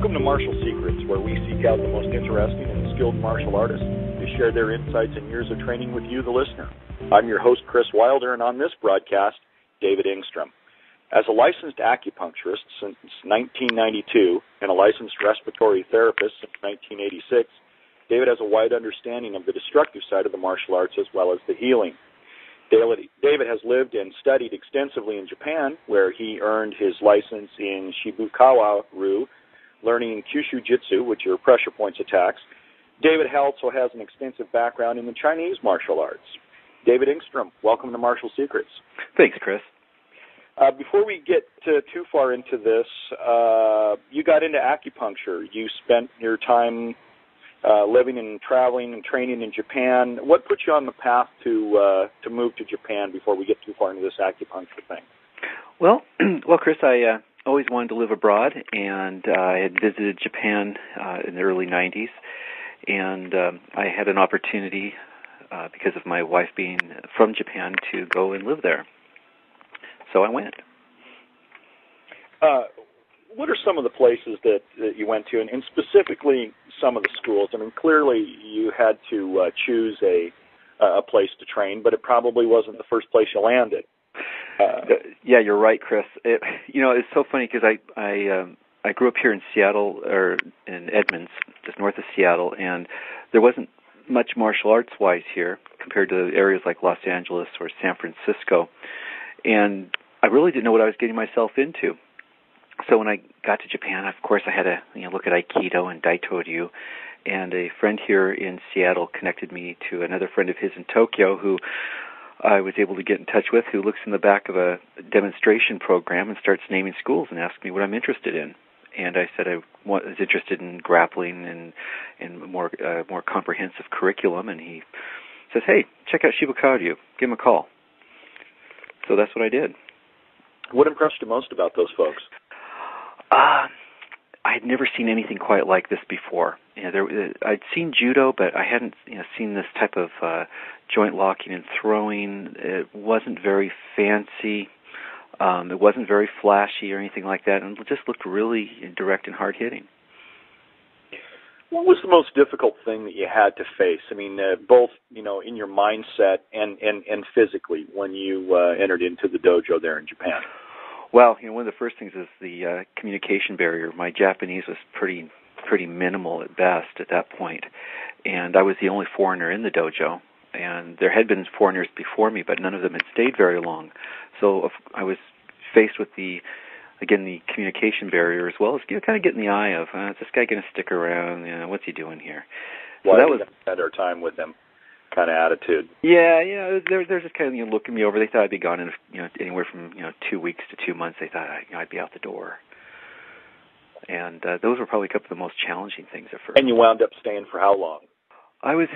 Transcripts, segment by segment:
Welcome to Martial Secrets, where we seek out the most interesting and skilled martial artists to share their insights and years of training with you, the listener. I'm your host, Kris Wilder, and on this broadcast, David Engstrom. As a licensed acupuncturist since 1992 and a licensed respiratory therapist since 1986, David has a wide understanding of the destructive side of the martial arts as well as the healing. David has lived and studied extensively in Japan, where he earned his license in Shibukawa-ryu, learning Kyushu Jitsu, which are pressure points attacks. David also has an extensive background in the Chinese martial arts. David Engstrom, welcome to Martial Secrets. Thanks, Kris. Before we get too far into this, you got into acupuncture. You spent your time living and traveling and training in Japan. What put you on the path to move to Japan before we get too far into this acupuncture thing? Well, Kris, I always wanted to live abroad, and I had visited Japan in the early 90s, and I had an opportunity, because of my wife being from Japan, to go and live there. So I went. What are some of the places that you went to, and specifically some of the schools? I mean, clearly you had to choose a place to train, but it probably wasn't the first place you landed. Yeah, you're right, Kris. It's so funny because I grew up here in Seattle, or in Edmonds, just north of Seattle, and there wasn't much martial arts-wise here compared to areas like Los Angeles or San Francisco, and I really didn't know what I was getting myself into. So when I got to Japan, of course, I had to look at Aikido and Daito-ryu, and a friend here in Seattle connected me to another friend of his in Tokyo who I was able to get in touch with, who looks in the back of a demonstration program and starts naming schools and asks me what I'm interested in. And I said I was interested in grappling and in more comprehensive curriculum, and he says, hey, check out Shibukawa-ryu, give him a call. So that's what I did. What impressed you most about those folks? I had never seen anything quite like this before. I'd seen judo, but I hadn't seen this type of joint locking and throwing. It wasn't very fancy. It wasn't very flashy or anything like that, and it just looked really direct and hard-hitting. What was the most difficult thing that you had to face? I mean, both in your mindset and physically when you entered into the dojo there in Japan. Well, one of the first things is the communication barrier. My Japanese was pretty minimal at best at that point, and I was the only foreigner in the dojo. And there had been foreigners before me, but none of them had stayed very long. So I was faced with the communication barrier, as well as kind of getting the eye of, is this guy going to stick around? What's he doing here? Well, that was spend our time with him kind of attitude. Yeah. They're just kind of looking me over. They thought I'd be gone in anywhere from 2 weeks to 2 months. They thought I'd be out the door. And those were probably a couple of the most challenging things at first. And you wound up staying for how long? I was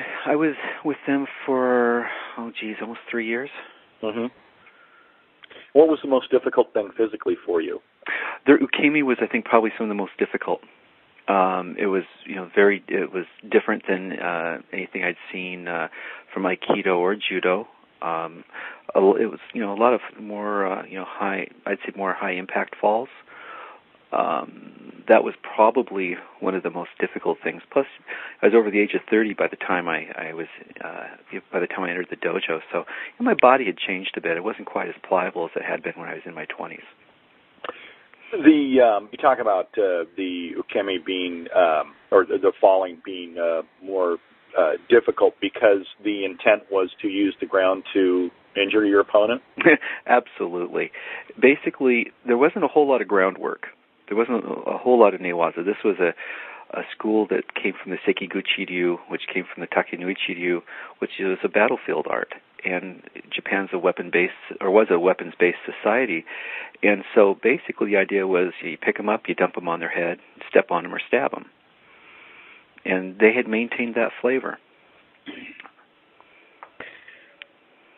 with them for almost 3 years. Mm-hmm. What was the most difficult thing physically for you? Their ukemi was, I think, probably some of the most difficult. It was it was different than anything I'd seen from Aikido or Judo. It was a lot of more more high impact falls. That was probably one of the most difficult things. Plus, I was over the age of 30 by the time I entered the dojo. So my body had changed a bit. It wasn't quite as pliable as it had been when I was in my 20s. You talk about the ukemi being or the falling being more difficult because the intent was to use the ground to injure your opponent? Absolutely. Basically, there wasn't a whole lot of groundwork. There wasn't a whole lot of newaza. This was a school that came from the Sekiguchi-ryu, which came from the Takenouchi-ryu, which is a battlefield art. And Japan's was a weapons-based society. And so basically the idea was you pick them up, you dump them on their head, step on them, or stab them. And they had maintained that flavor.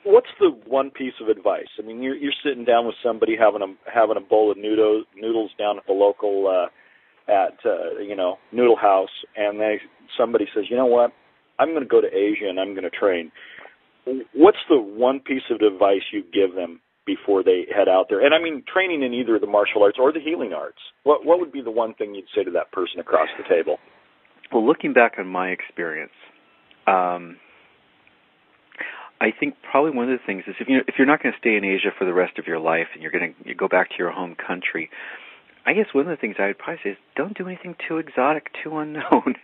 What's the one piece of advice? I mean, you're sitting down with somebody having a bowl of noodles down at the local noodle house, and somebody says, you know what, I'm going to go to Asia and I'm going to train. What's the one piece of advice you give them before they head out there? And I mean, training in either the martial arts or the healing arts. What would be the one thing you'd say to that person across the table? Well, looking back on my experience, I think probably one of the things is if you're not going to stay in Asia for the rest of your life and you go back to your home country, I guess one of the things I would probably say is don't do anything too exotic, too unknown.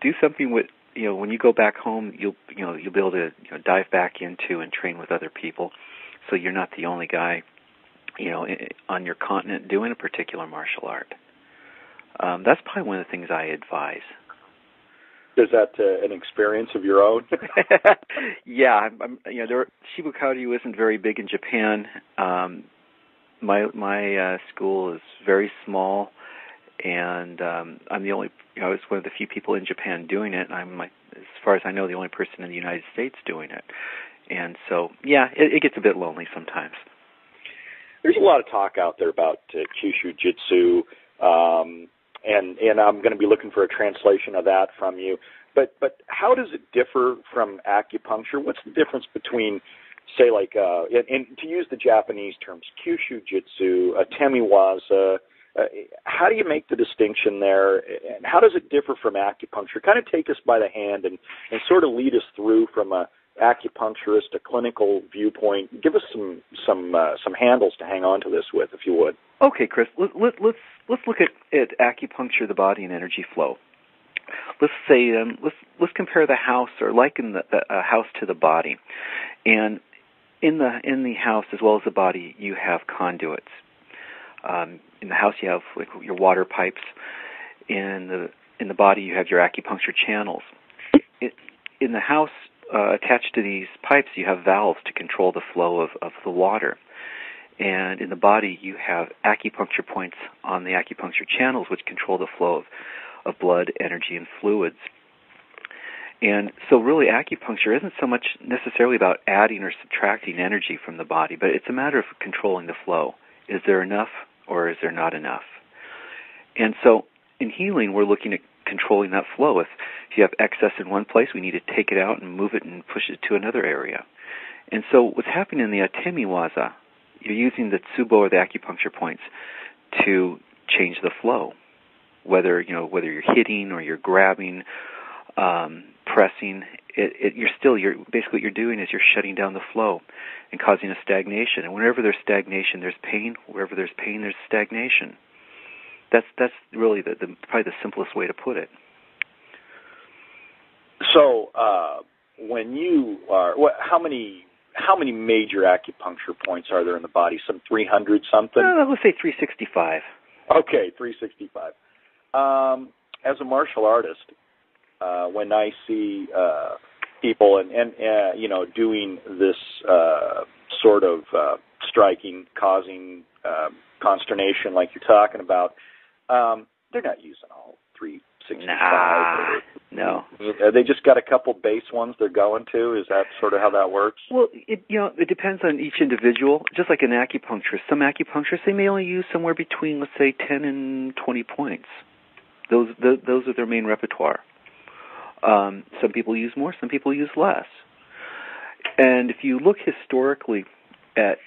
Do something with when you go back home, you'll be able to dive back into and train with other people, so you're not the only guy on your continent doing a particular martial art. That's probably one of the things I advise. Is that an experience of your own? Yeah, Shibukaryu isn't very big in Japan. My school is very small, and I'm the only. I was one of the few people in Japan doing it. And I'm, as far as I know, the only person in the United States doing it. And so, yeah, it gets a bit lonely sometimes. There's a lot of talk out there about Kyushu Jitsu. And I'm going to be looking for a translation of that from you. But how does it differ from acupuncture? What's the difference between, say, like, and to use the Japanese terms, Kyushu Jitsu, Temiwaza? How do you make the distinction there? And how does it differ from acupuncture? Kind of take us by the hand and sort of lead us through from a acupuncturist, a clinical viewpoint. Give us some handles to hang on to this with, if you would. Okay, Kris. Let's look at acupuncture, the body, and energy flow. Let's say let's compare the house, or liken the house to the body, and in the house as well as the body, you have conduits. In the house, you have like your water pipes. In the body, you have your acupuncture channels. In the house, attached to these pipes, you have valves to control the flow of the water. And in the body, you have acupuncture points on the acupuncture channels, which control the flow of blood, energy, and fluids. And so really, acupuncture isn't so much necessarily about adding or subtracting energy from the body, but it's a matter of controlling the flow. Is there enough or is there not enough? And so in healing, we're looking at controlling that flow. If you have excess in one place, we need to take it out and move it and push it to another area. And so what's happening in the Temiwaza, you're using the tsubo or the acupuncture points to change the flow. Whether you're hitting or you're grabbing, pressing, basically what you're doing is you're shutting down the flow and causing a stagnation. And whenever there's stagnation, there's pain. Wherever there's pain, there's stagnation. That's really probably the simplest way to put it. So, when you are, how many major acupuncture points are there in the body? Some 300 something? Let's say 365. Okay, 365. As a martial artist, when I see people and doing this sort of striking, causing consternation like you're talking about, they're not using all 365. No. They just got a couple base ones they're going to? Is that sort of how that works? Well, it depends on each individual. Just like an acupuncturist, some acupuncturists, they may only use somewhere between, let's say, 10 and 20 points. Those are their main repertoire. Some people use more, some people use less. And if you look historically at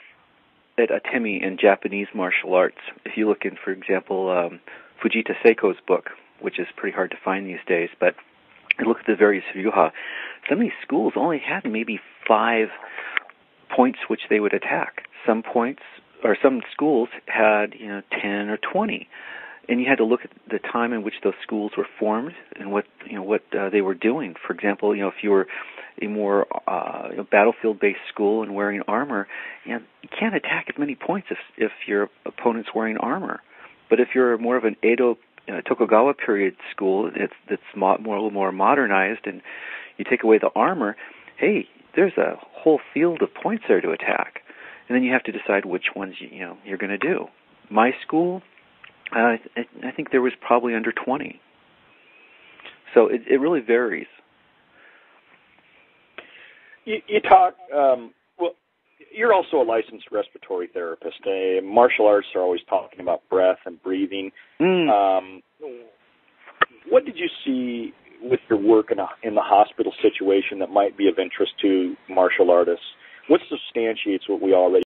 atemi in Japanese martial arts, if you look in, for example, Fujita Seiko's book, which is pretty hard to find these days, but you look at the various ryuha, some of these schools only had maybe 5 points which they would attack. Some schools had 10 or 20. And you had to look at the time in which those schools were formed and what they were doing. For example, if you were a more battlefield-based school and wearing armor, you can't attack as many points if your opponent's wearing armor. But if you're more of an Edo Tokugawa period school that's a little more modernized, and you take away the armor, hey, there's a whole field of points there to attack, and then you have to decide which ones you're going to do. My school, I think there was probably under 20. So it really varies. You talk, you're also a licensed respiratory therapist. Martial arts are always talking about breath and breathing. What did you see with your work in the hospital situation that might be of interest to martial artists? What substantiates what we already